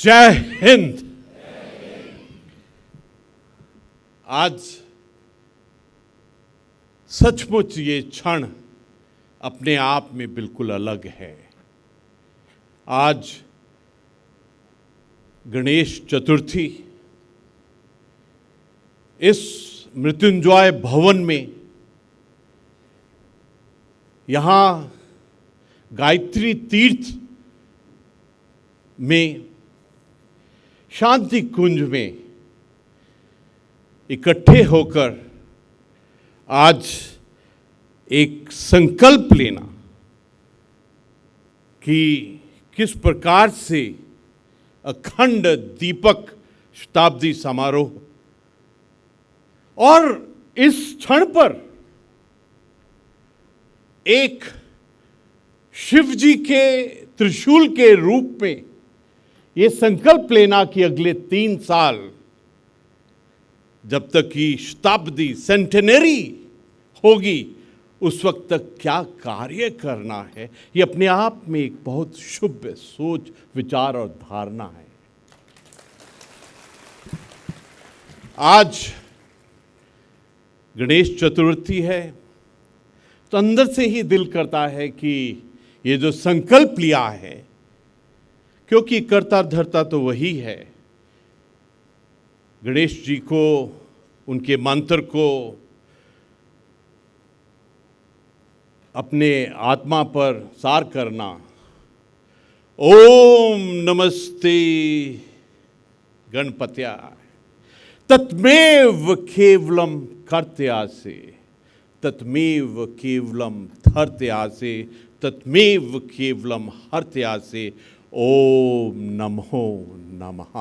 जय हिंद। आज सचमुच ये क्षण अपने आप में बिल्कुल अलग है। आज गणेश चतुर्थी इस मृत्युंजय भवन में यहाँ गायत्री तीर्थ में शांति कुंज में इकट्ठे होकर आज एक संकल्प लेना कि किस प्रकार से अखंड दीपक शताब्दी समारोह और इस क्षण पर एक शिव जी के त्रिशूल के रूप में ये संकल्प लेना कि अगले 3 साल जब तक की शताब्दी सेंटेनरी होगी उस वक्त तक क्या कार्य करना है, ये अपने आप में एक बहुत शुभ सोच विचार और धारणा है। आज गणेश चतुर्थी है तो अंदर से ही दिल करता है कि ये जो संकल्प लिया है, क्योंकि कर्ता धर्ता तो वही है, गणेश जी को उनके मंत्र को अपने आत्मा पर सार करना। ओम नमस्ते गणपत्याय तत्मेव केवलम कर्त्यासे तत्मेव केवलम धर्त्यासे तत्मेव केवलम हर्त्यासे ओम नमो नमः।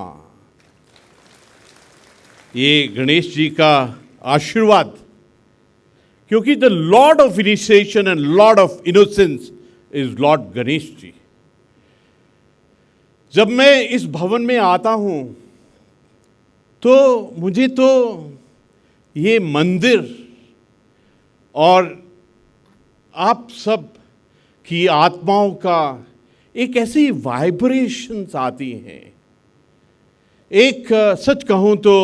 ये गणेश जी का आशीर्वाद, क्योंकि the lord of initiation and lord of innocence is lord Ganesh ji. जब मैं इस भवन में आता हूं तो मुझे तो ये मंदिर और आप सब की आत्माओं का एक ऐसी वाइब्रेशंस आती हैं। एक सच कहूं तो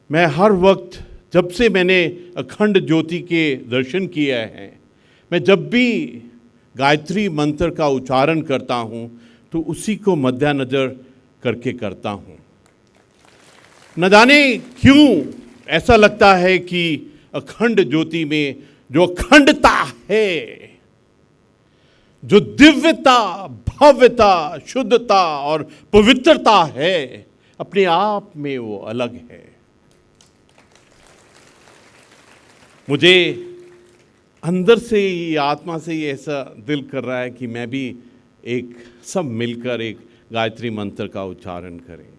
मैं हर वक्त जब से मैंने अखंड ज्योति के दर्शन किए हैं, मैं जब भी गायत्री मंत्र का उच्चारण करता हूं तो उसी को मद्देनजर करके करता हूं। न जाने क्यों ऐसा लगता है कि अखंड ज्योति में जो अखंडता है, जो दिव्यता, भव्यता, शुद्धता और पवित्रता है, अपने आप में वो अलग है। मुझे अंदर से ही, आत्मा से ही ऐसा दिल कर रहा है कि मैं भी सब मिलकर एक गायत्री मंत्र का उच्चारण करेंगे।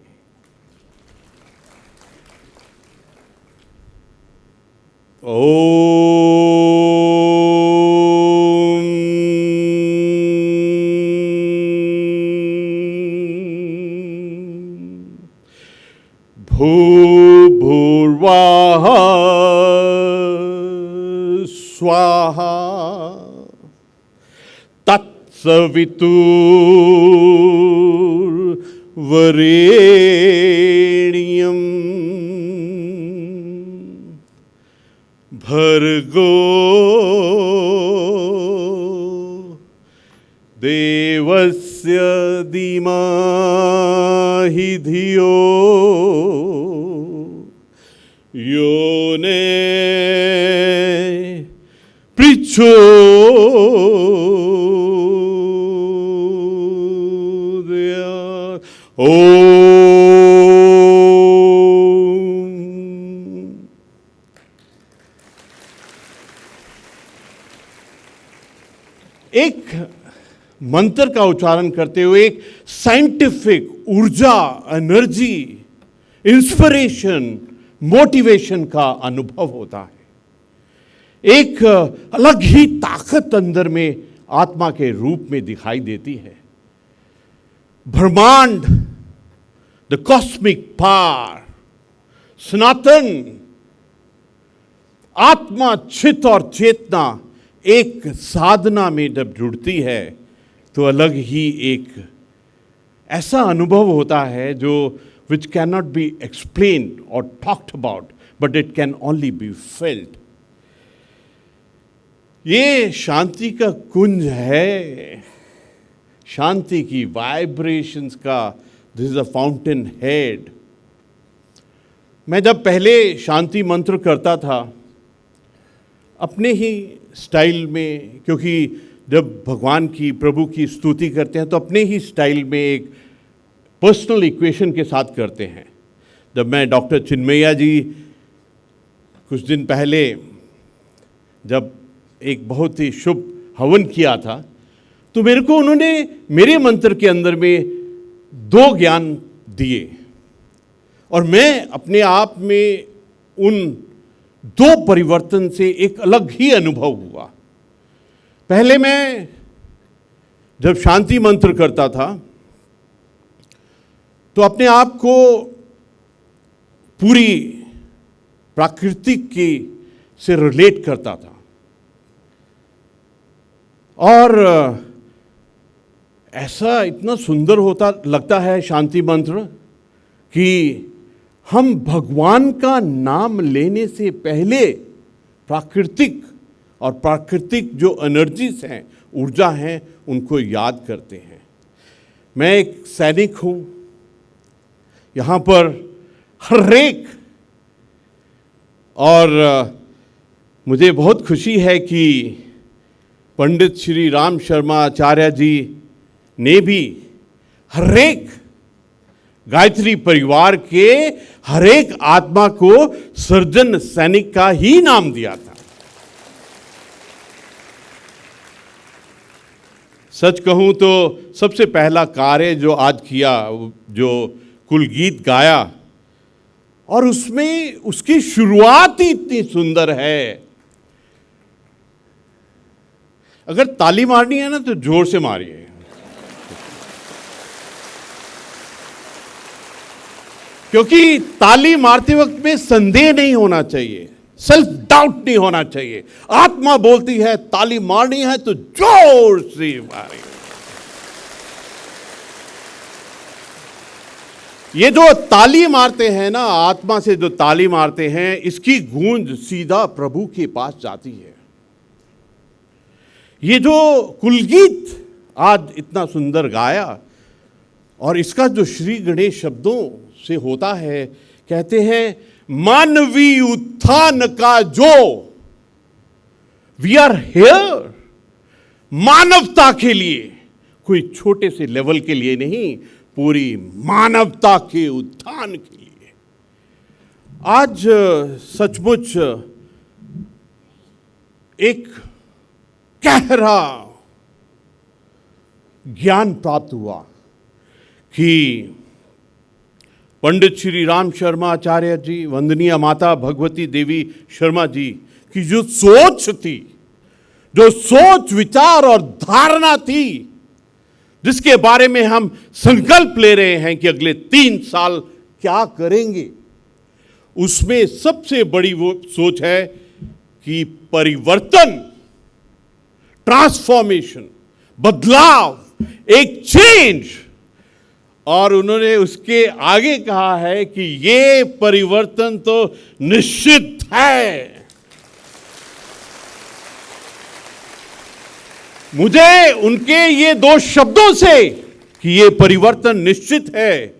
भूर्भुवः स्वाहा तत्सवितुर्वरेण्यं भर्गो देवस्य धीमहि धियो यो ने प्रचोदयात्। एक मंत्र का उच्चारण करते हुए एक साइंटिफिक ऊर्जा, एनर्जी, इंस्पिरेशन, मोटिवेशन का अनुभव होता है। एक अलग ही ताकत अंदर में आत्मा के रूप में दिखाई देती है। ब्रह्मांड, द कॉस्मिक पावर, सनातन आत्मा, चित्त और चेतना एक साधना में जब जुड़ती है तो अलग ही एक ऐसा अनुभव होता है जो which can not be explain और talked about, but it can only be felt. ये शांति का कुंज है, शांति की वाइब्रेशंस का, this is a fountain head. मैं जब पहले शांति मंत्र करता था अपने ही स्टाइल में, क्योंकि जब भगवान की, प्रभु की स्तुति करते हैं तो अपने ही स्टाइल में एक पर्सनल इक्वेशन के साथ करते हैं। जब मैं डॉक्टर चिन्मैया जी कुछ दिन पहले जब एक बहुत ही शुभ हवन किया था, तो मेरे को उन्होंने मेरे मंत्र के अंदर में 2 ज्ञान दिए, और मैं अपने आप में उन 2 परिवर्तन से एक अलग ही अनुभव हुआ। पहले मैं जब शांति मंत्र करता था तो अपने आप को पूरी प्राकृतिक की से रिलेट करता था, और ऐसा इतना सुंदर होता लगता है शांति मंत्र कि हम भगवान का नाम लेने से पहले प्राकृतिक और प्राकृतिक जो एनर्जीज हैं, ऊर्जा हैं, उनको याद करते हैं। मैं एक सैनिक हूँ, यहाँ पर हर एक, और मुझे बहुत खुशी है कि पंडित श्री राम शर्मा आचार्य जी ने भी हर एक गायत्री परिवार के हर एक आत्मा को सर्जन सैनिक का ही नाम दिया था। सच कहूं तो सबसे पहला कार्य जो आज किया, जो कुल गीत गाया, और उसमें उसकी शुरुआत ही इतनी सुंदर है। अगर ताली मारनी है ना तो जोर से मारिए, क्योंकि ताली मारते वक्त में संदेह नहीं होना चाहिए, सेल्फ डाउट नहीं होना चाहिए। आत्मा बोलती है ताली मारनी है तो जोर से मारिए। ये जो ताली मारते हैं ना, आत्मा से जो ताली मारते हैं, इसकी गूंज सीधा प्रभु के पास जाती है। ये जो कुलगीत आज इतना सुंदर गाया, और इसका जो श्री गणेश शब्दों से होता है, कहते हैं मानवीय उत्थान का जो, वी आर हियर मानवता के लिए, कोई छोटे से लेवल के लिए नहीं, पूरी मानवता के उत्थान के लिए। आज सचमुच एक गहरा ज्ञान प्राप्त हुआ कि पंडित श्री राम शर्मा आचार्य जी, वंदनीय माता भगवती देवी शर्मा जी की जो सोच थी, जो सोच विचार और धारणा थी, जिसके बारे में हम संकल्प ले रहे हैं कि अगले 3 साल क्या करेंगे, उसमें सबसे बड़ी वो सोच है कि परिवर्तन, ट्रांसफॉर्मेशन, बदलाव, एक चेंज। और उन्होंने उसके आगे कहा है कि ये परिवर्तन तो निश्चित है। मुझे उनके ये 2 शब्दों से कि ये परिवर्तन निश्चित है,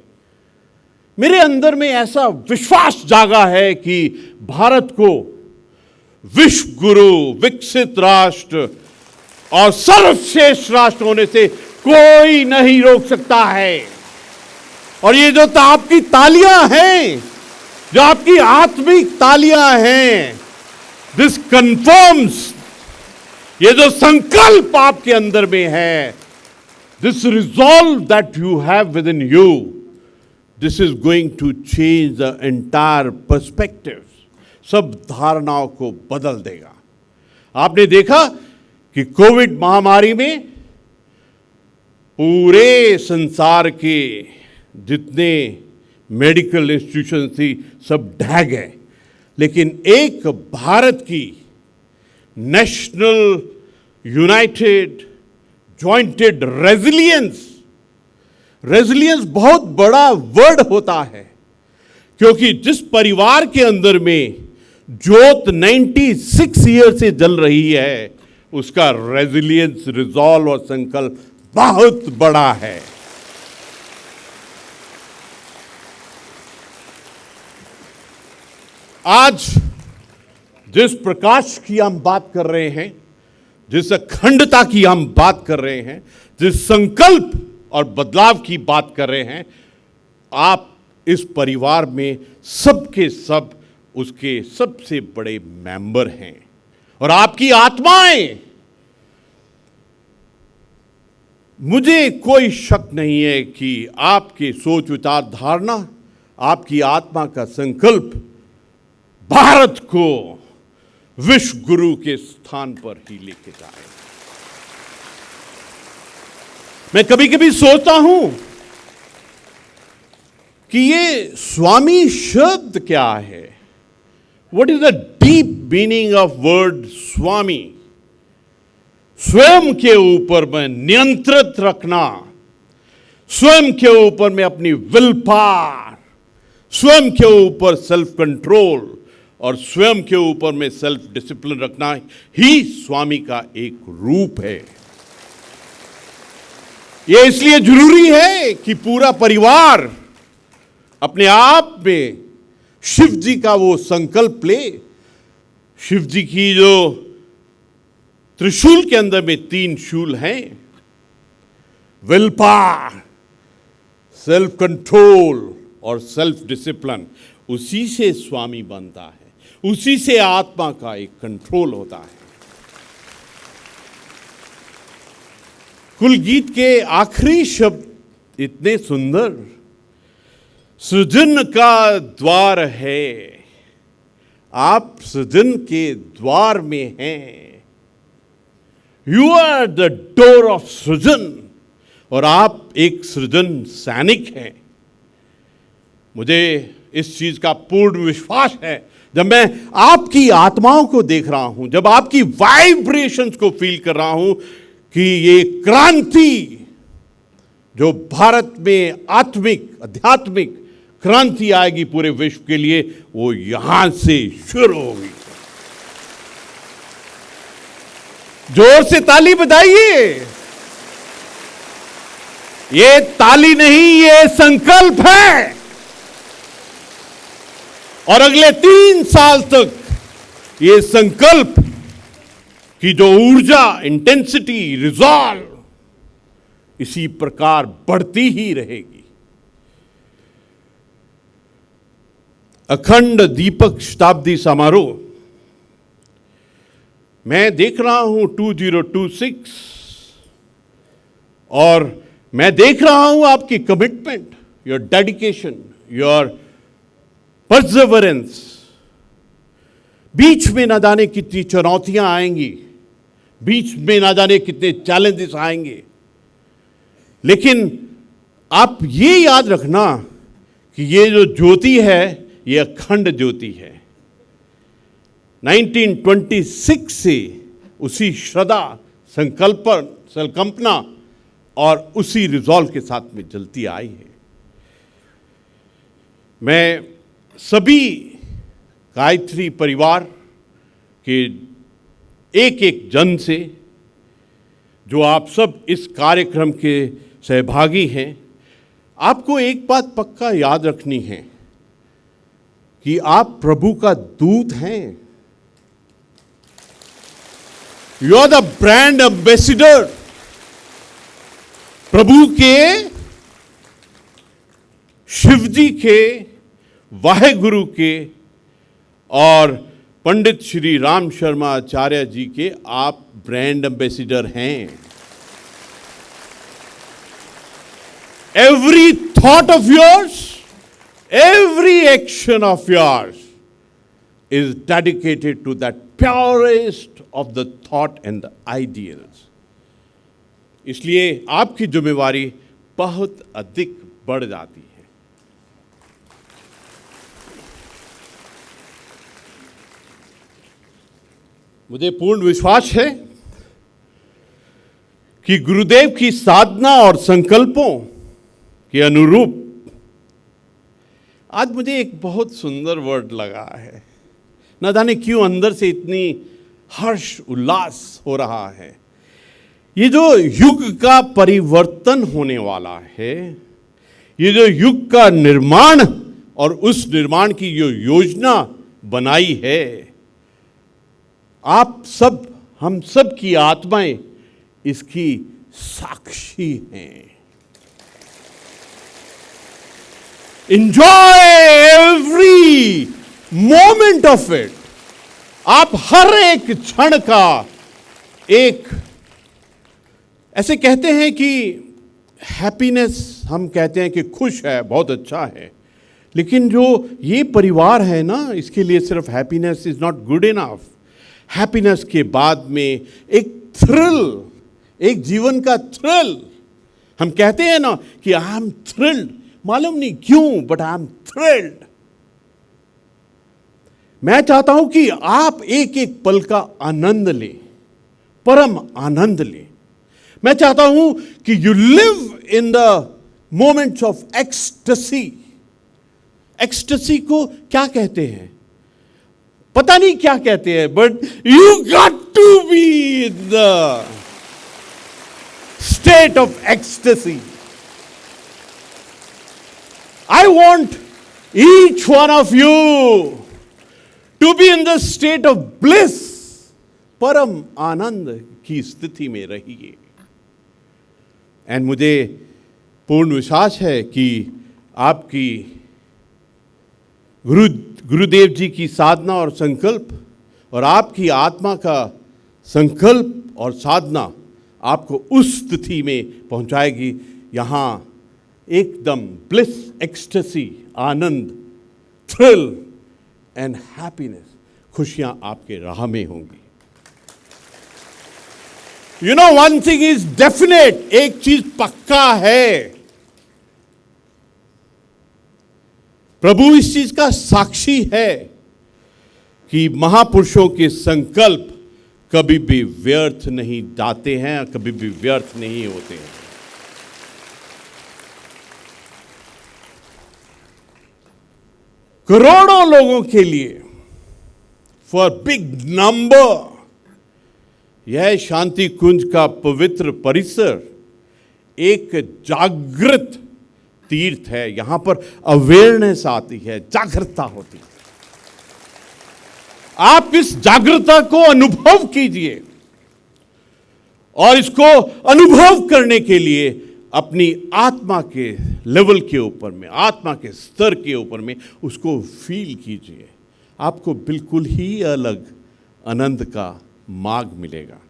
मेरे अंदर में ऐसा विश्वास जागा है कि भारत को विश्व गुरु, विकसित राष्ट्र और सर्वश्रेष्ठ राष्ट्र होने से कोई नहीं रोक सकता है। और ये जो आपकी तालियां हैं, जो आपकी आत्मिक तालियां हैं, दिस कन्फर्म्स, ये जो संकल्प आपके अंदर में है, this resolve that you have within you, this is going to change the entire perspective. सब धारणाओं को बदल देगा। आपने देखा कि कोविड महामारी में पूरे संसार के जितने मेडिकल इंस्टीट्यूशन थी सब ढह गए, लेकिन एक भारत की national United jointed resilience, resilience बहुत बड़ा वर्ड होता है, क्योंकि जिस परिवार के अंदर में जोत 96 ईयर से जल रही है, उसका रेजिलियंस, रिजॉल्व और संकल्प बहुत बड़ा है। आज जिस प्रकाश की हम बात कर रहे हैं, जिस अखंडता की हम बात कर रहे हैं, जिस संकल्प और बदलाव की बात कर रहे हैं, आप इस परिवार में सबके सब उसके सबसे बड़े मेंबर हैं। और आपकी आत्माएं, मुझे कोई शक नहीं है कि आपके सोच विचार धारणा, आपकी आत्मा का संकल्प भारत को विश्व गुरु के स्थान पर ही लेके जाए। मैं कभी कभी सोचता हूं कि ये स्वामी शब्द क्या है। What is the deep meaning of word Swami? स्वयं के ऊपर में नियंत्रित रखना, स्वयं के ऊपर में अपनी विल पावर, स्वयं के ऊपर सेल्फ कंट्रोल और स्वयं के ऊपर में सेल्फ डिसिप्लिन रखना ही स्वामी का एक रूप है। यह इसलिए जरूरी है कि पूरा परिवार अपने आप में शिव जी का वो संकल्प ले। शिव जी की जो त्रिशूल के अंदर में 3 शूल हैं, विल पावर, सेल्फ कंट्रोल और सेल्फ डिसिप्लिन, उसी से स्वामी बनता है, उसी से आत्मा का एक कंट्रोल होता है। कुल गीत के आखिरी शब्द इतने सुंदर, सृजन का द्वार है, आप सृजन के द्वार में हैं। You are the door of सृजन, और आप एक सृजन सैनिक हैं। मुझे इस चीज का पूर्ण विश्वास है, जब मैं आपकी आत्माओं को देख रहा हूं, जब आपकी वाइब्रेशंस को फील कर रहा हूं, कि ये क्रांति जो भारत में आत्मिक आध्यात्मिक क्रांति आएगी पूरे विश्व के लिए, वो यहां से शुरू होगी। जोर से ताली बजाइए। ये ताली नहीं, ये संकल्प है। और अगले 3 साल तक ये संकल्प की जो ऊर्जा, इंटेंसिटी, रिजॉल्व इसी प्रकार बढ़ती ही रहेगी। अखंड दीपक शताब्दी समारोह मैं देख रहा हूं 2026, और मैं देख रहा हूं आपकी commitment, your dedication, your perseverance. बीच में ना जाने कितनी चुनौतियां आएंगी, बीच में ना जाने कितने चैलेंजेस आएंगे, लेकिन आप ये याद रखना कि ये जो ज्योति है, ये अखंड ज्योति है। 1926 से उसी श्रद्धा, संकल्पना और उसी रिजॉल्व के साथ में जलती आई है। मैं सभी गायत्री परिवार के एक एक जन से, जो आप सब इस कार्यक्रम के सहभागी हैं, आपको एक बात पक्का याद रखनी है कि आप प्रभु का दूत हैं। You are the brand ambassador. प्रभु के, शिव जी के, वाहेगुरु के और पंडित श्री राम शर्मा आचार्य जी के आप ब्रांड एम्बेसडर हैं। Every thought of yours, every action of yours is dedicated to that purest of the thought and the ideals. इसलिए आपकी जिम्मेवारी बहुत अधिक बढ़ जाती है। मुझे पूर्ण विश्वास है कि गुरुदेव की साधना और संकल्पों के अनुरूप। आज मुझे एक बहुत सुंदर वर्ड लगा है, न जाने क्यों अंदर से इतनी हर्ष उल्लास हो रहा है। ये जो युग का परिवर्तन होने वाला है, ये जो युग का निर्माण और उस निर्माण की जो योजना बनाई है, आप सब, हम सब की आत्माएं इसकी साक्षी हैं। Enjoy every moment of it। आप हर एक क्षण का एक, ऐसे कहते हैं कि हैप्पीनेस, हम कहते हैं कि खुश है, बहुत अच्छा है, लेकिन जो ये परिवार है ना, इसके लिए सिर्फ happiness is not good enough. Happiness के बाद में एक थ्रिल, एक जीवन का थ्रिल। हम कहते हैं ना कि आई एम थ्रिल्ड, मालूम नहीं क्यों, बट आई एम थ्रिल्ड। मैं चाहता हूं कि आप एक एक पल का आनंद लें, परम आनंद लें। मैं चाहता हूं कि you live in the moments of ecstasy. Ecstasy को क्या कहते हैं पता नहीं क्या कहते हैं, but you got to be in the state of ecstasy. I want each one of you to be in the state of bliss। परम आनंद की स्थिति में रहिए। एंड मुझे पूर्ण विश्वास है कि आपकी गुरुदेव जी की साधना और संकल्प और आपकी आत्मा का संकल्प और साधना आपको उस स्थिति में पहुंचाएगी, यहाँ एकदम bliss, ecstasy, Anand, thrill and happiness, खुशियां आपके राह में होंगी। You know one thing is definite, एक चीज पक्का है, प्रभु इस चीज का साक्षी है कि महापुरुषों के संकल्प कभी भी व्यर्थ नहीं जाते हैं, कभी भी व्यर्थ नहीं होते हैं। करोड़ों लोगों के लिए, फॉर बिग नंबर, यह शांति कुंज का पवित्र परिसर एक जागृत तीर्थ है। यहां पर अवेयरनेस आती है, जागरूकता होती है। आप इस जागरूकता को अनुभव कीजिए और इसको अनुभव करने के लिए अपनी आत्मा के लेवल के ऊपर में, आत्मा के स्तर के ऊपर में उसको फील कीजिए। आपको बिल्कुल ही अलग आनंद का मार्ग मिलेगा।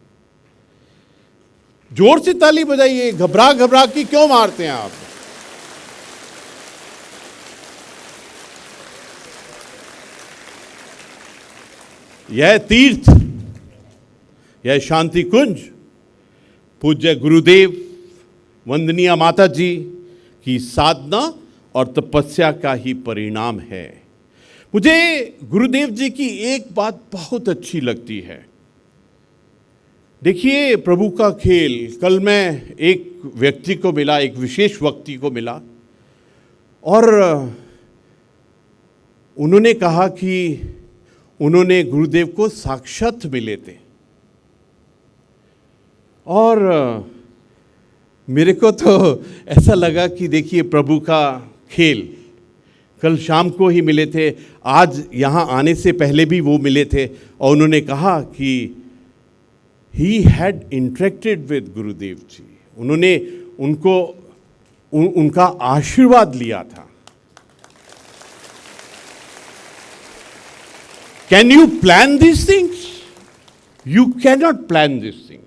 जोर से ताली बजाइए, घबरा घबरा के क्यों मारते हैं आप? यह तीर्थ, यह शांति कुंज पूज्य गुरुदेव वंदनीय माता जी की साधना और तपस्या का ही परिणाम है। मुझे गुरुदेव जी की एक बात बहुत अच्छी लगती है। देखिए, प्रभु का खेल, कल मैं एक व्यक्ति को मिला, एक विशेष व्यक्ति को मिला, और उन्होंने कहा कि उन्होंने गुरुदेव को साक्षात मिले थे। और मेरे को तो ऐसा लगा कि देखिए, प्रभु का खेल, कल शाम को ही मिले थे, आज यहाँ आने से पहले भी वो मिले थे, और उन्होंने कहा कि ही हैड इंटरेक्टेड विद गुरुदेव जी। उन्होंने उनका आशीर्वाद लिया था। Can you plan this things? You can not plan this thing.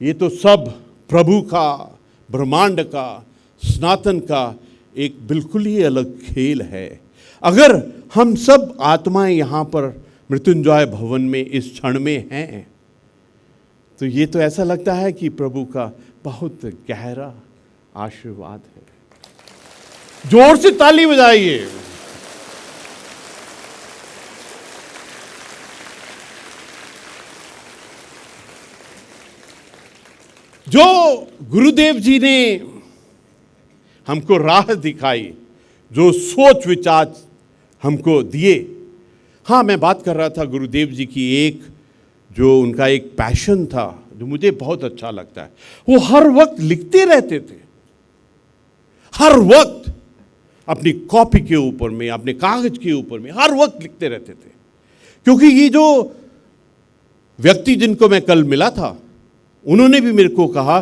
ये तो सब प्रभु का, ब्रह्मांड का, सनातन का एक बिल्कुल ही अलग खेल है। अगर हम सब आत्माएं यहाँ पर मृत्युंजय भवन में इस क्षण में हैं, तो ये तो ऐसा लगता है कि प्रभु का बहुत गहरा आशीर्वाद है। जोर से ताली बजाइए। जो गुरुदेव जी ने हमको राह दिखाई, जो सोच विचार हमको दिए। हाँ, मैं बात कर रहा था गुरुदेव जी की, एक जो उनका एक पैशन था जो मुझे बहुत अच्छा लगता है। वो हर वक्त लिखते रहते थे, हर वक्त अपनी कॉपी के ऊपर में, अपने कागज के ऊपर में हर वक्त लिखते रहते थे। क्योंकि ये जो व्यक्ति जिनको मैं कल मिला था, उन्होंने भी मेरे को कहा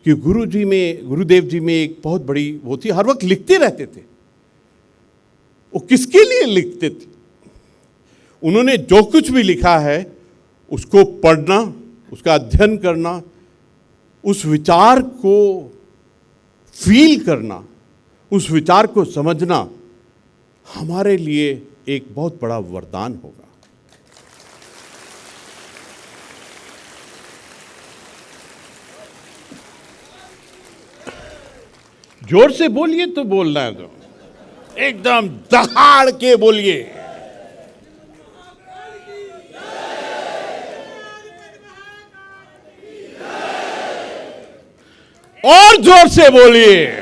कि गुरुदेव जी में एक बहुत बड़ी वो थी, हर वक्त लिखते रहते थे। वो किसके लिए लिखते थे? उन्होंने जो कुछ भी लिखा है उसको पढ़ना, उसका अध्ययन करना, उस विचार को फील करना, उस विचार को समझना हमारे लिए एक बहुत बड़ा वरदान होगा। जोर से बोलिए तो बोलना है, तो एकदम दहाड़ के बोलिए। और जोर से बोलिए।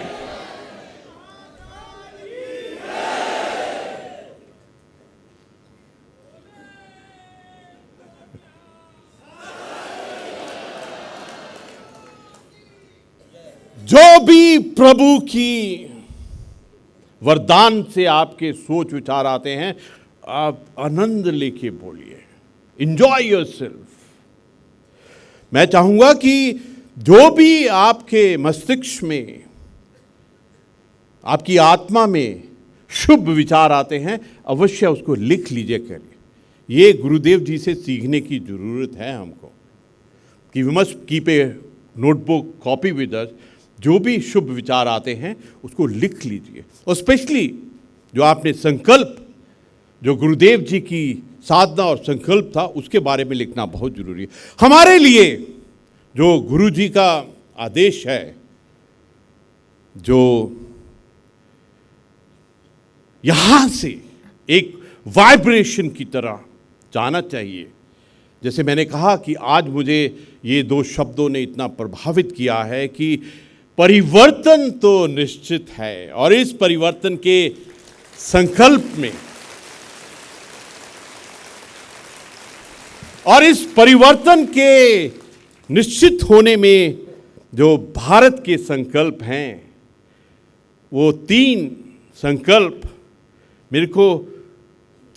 जो भी प्रभु की वरदान से आपके सोच विचार आते हैं, आप आनंद लेके बोलिए, इंजॉय योरसेल्फ। मैं चाहूंगा कि जो भी आपके मस्तिष्क में, आपकी आत्मा में शुभ विचार आते हैं, अवश्य उसको लिख लीजिए करिए। ये गुरुदेव जी से सीखने की जरूरत है हमको कि we must keep a notebook, copy with us. जो भी शुभ विचार आते हैं उसको लिख लीजिए। और स्पेशली जो आपने संकल्प, जो गुरुदेव जी की साधना और संकल्प था, उसके बारे में लिखना बहुत जरूरी है। हमारे लिए जो गुरु जी का आदेश है, जो यहां से एक वाइब्रेशन की तरह जाना चाहिए। जैसे मैंने कहा कि आज मुझे ये दो शब्दों ने इतना प्रभावित किया है कि परिवर्तन तो निश्चित है, और इस परिवर्तन के संकल्प में और इस परिवर्तन के निश्चित होने में जो भारत के संकल्प हैं, वो 3 संकल्प मेरे को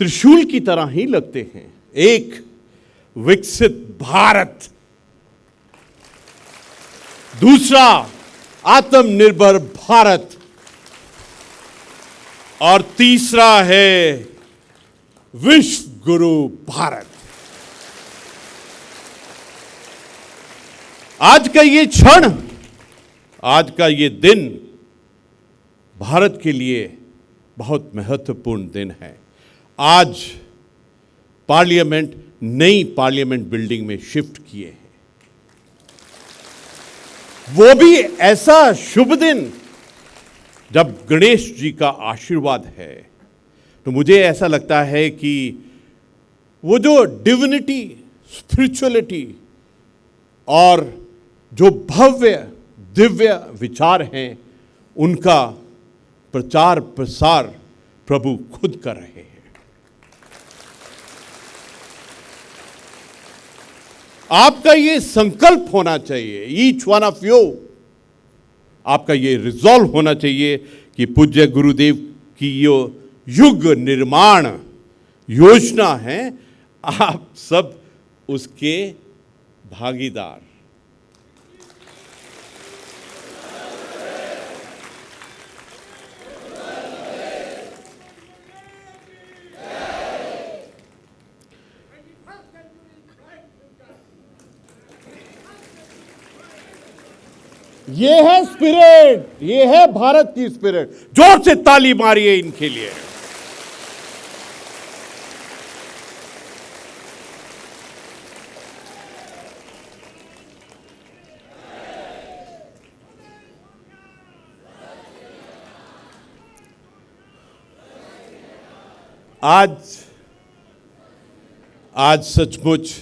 त्रिशूल की तरह ही लगते हैं। एक, विकसित भारत। दूसरा, आत्मनिर्भर भारत। और तीसरा है विश्व गुरु भारत। आज का ये क्षण, आज का ये दिन भारत के लिए बहुत महत्वपूर्ण दिन है। आज पार्लियामेंट नई पार्लियामेंट बिल्डिंग में शिफ्ट किए हैं। वो भी ऐसा शुभ दिन जब गणेश जी का आशीर्वाद है। तो मुझे ऐसा लगता है कि वो जो डिविनिटी, स्पिरिचुअलिटी और जो भव्य दिव्य विचार हैं, उनका प्रचार प्रसार प्रभु खुद कर रहे हैं। आपका ये संकल्प होना चाहिए, ईच वन ऑफ यू, आपका ये रिजॉल्व होना चाहिए कि पूज्य गुरुदेव की यो युग निर्माण योजना है, आप सब उसके भागीदार। ये है स्पिरिट, ये है भारत की स्पिरिट। जोर से ताली मारिए इनके लिए। आज सचमुच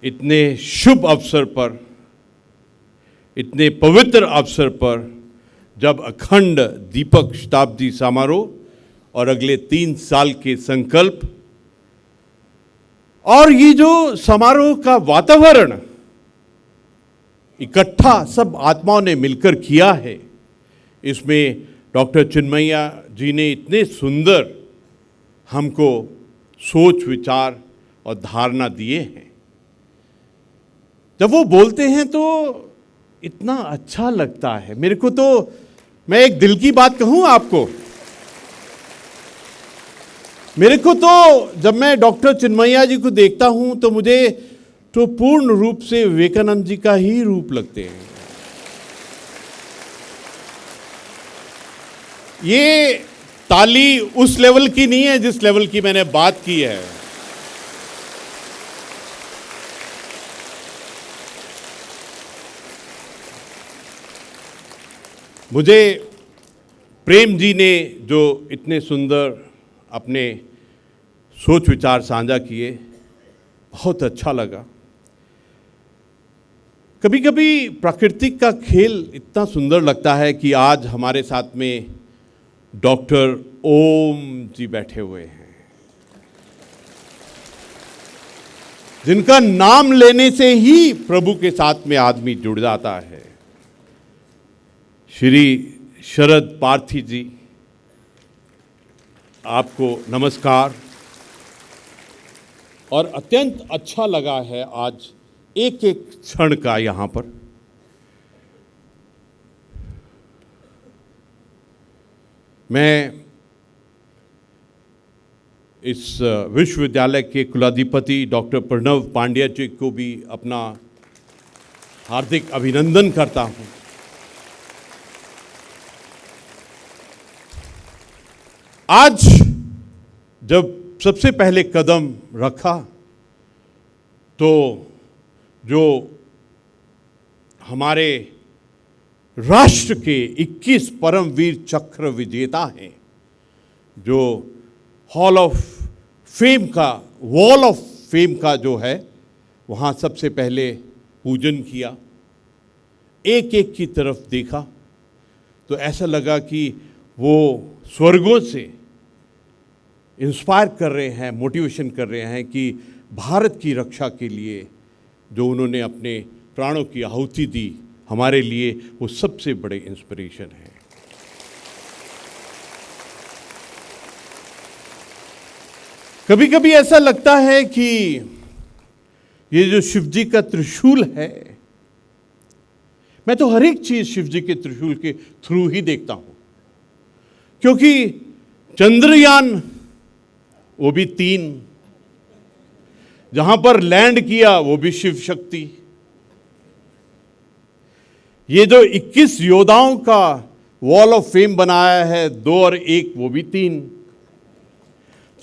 इतने शुभ अवसर पर, इतने पवित्र अवसर पर जब अखंड दीपक शताब्दी समारोह और अगले 3 साल के संकल्प और ये जो समारोह का वातावरण इकट्ठा सब आत्माओं ने मिलकर किया है, इसमें डॉक्टर चिन्मया जी ने इतने सुंदर हमको सोच विचार और धारणा दिए हैं। जब वो बोलते हैं तो इतना अच्छा लगता है मेरे को। तो मैं एक दिल की बात कहूं आपको, मेरे को तो जब मैं डॉक्टर चिन्मया जी को देखता हूं तो मुझे तो पूर्ण रूप से विवेकानंद जी का ही रूप लगते हैं। ये ताली उस लेवल की नहीं है जिस लेवल की मैंने बात की है। मुझे प्रेम जी ने जो इतने सुंदर अपने सोच विचार साझा किए, बहुत अच्छा लगा। कभी कभी प्राकृतिक का खेल इतना सुंदर लगता है कि आज हमारे साथ में डॉक्टर ओम जी बैठे हुए हैं, जिनका नाम लेने से ही प्रभु के साथ में आदमी जुड़ जाता है। श्री शरद पार्थी जी, आपको नमस्कार। और अत्यंत अच्छा लगा है आज एक एक क्षण का यहाँ पर। मैं इस विश्वविद्यालय के कुलाधिपति डॉक्टर प्रणव पांड्या जी को भी अपना हार्दिक अभिनंदन करता हूँ। आज जब सबसे पहले कदम रखा तो जो हमारे राष्ट्र के 21 परमवीर चक्र विजेता हैं, जो हॉल ऑफ फेम का, वॉल ऑफ फेम का जो है, वहाँ सबसे पहले पूजन किया, एक एक की तरफ देखा तो ऐसा लगा कि वो स्वर्गों से इंस्पायर कर रहे हैं, मोटिवेशन कर रहे हैं कि भारत की रक्षा के लिए जो उन्होंने अपने प्राणों की आहुति दी, हमारे लिए वो सबसे बड़े इंस्पिरेशन हैं। कभी कभी ऐसा लगता है कि ये जो शिव जी का त्रिशूल है, मैं तो हर एक चीज शिव जी के त्रिशूल के थ्रू ही देखता हूं, क्योंकि चंद्रयान वो भी 3, जहां पर लैंड किया वो भी शिव शक्ति। ये जो 21 योद्धाओं का वॉल ऑफ फेम बनाया है, 2 और 1 वो भी 3।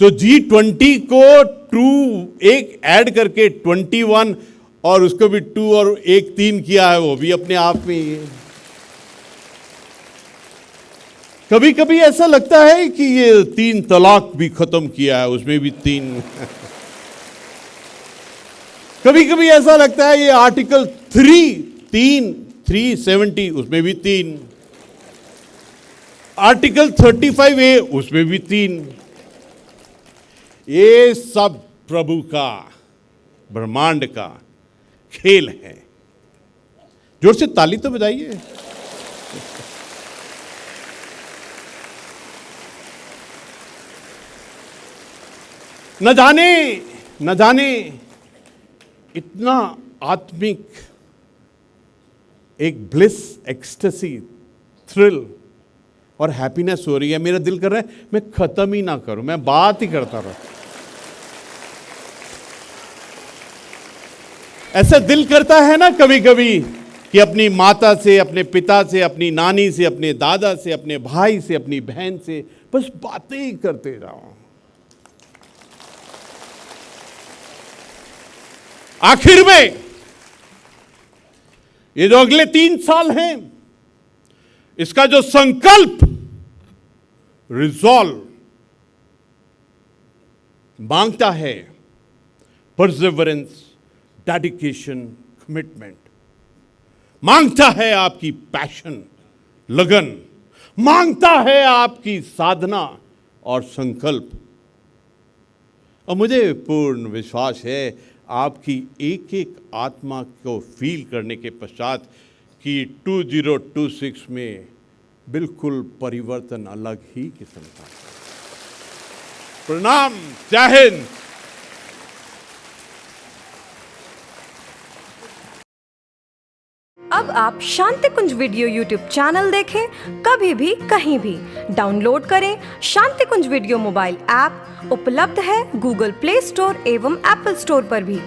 तो G20 को 2 एक ऐड करके 21 और उसको भी 2 और 1 3 किया है, वो भी अपने आप में ही है। कभी कभी ऐसा लगता है कि ये 3 तलाक भी खत्म किया है, उसमें भी 3। कभी कभी ऐसा लगता है ये आर्टिकल 370 उसमें भी 3, आर्टिकल 35A उसमें भी 3। ये सब प्रभु का, ब्रह्मांड का खेल है। जोर से ताली तो बजाइए। न जाने इतना आत्मिक एक ब्लिस, एक्सटेसी, थ्रिल और हैप्पीनेस हो रही है। मेरा दिल कर रहा है मैं खत्म ही ना करूं, मैं बात ही करता रहूं। ऐसा दिल करता है ना कभी कभी कि अपनी माता से, अपने पिता से, अपनी नानी से, अपने दादा से, अपने भाई से, अपनी बहन से बस बातें ही करते जाओ। आखिर में ये जो अगले 3 साल हैं, इसका जो संकल्प, रिजॉल्व मांगता है परसेवरेंस, डेडिकेशन, कमिटमेंट, मांगता है आपकी पैशन, लगन, मांगता है आपकी साधना और संकल्प। और मुझे पूर्ण विश्वास है आपकी एक एक आत्मा को फील करने के पश्चात कि 2026 में बिल्कुल परिवर्तन अलग ही किस्म का। प्रणाम, जय हिंद। अब आप शांति कुंज वीडियो यूट्यूब चैनल देखें कभी भी कहीं भी। डाउनलोड करें शांति कुंज वीडियो मोबाइल ऐप, उपलब्ध है गूगल प्ले स्टोर एवं एप्पल स्टोर पर भी।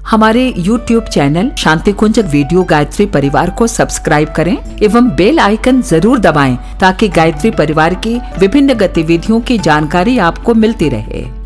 हमारे YouTube चैनल शांति कुंज वीडियो गायत्री परिवार को सब्सक्राइब करें एवं बेल आइकन जरूर दबाएं ताकि गायत्री परिवार की विभिन्न गतिविधियों की जानकारी आपको मिलती रहे।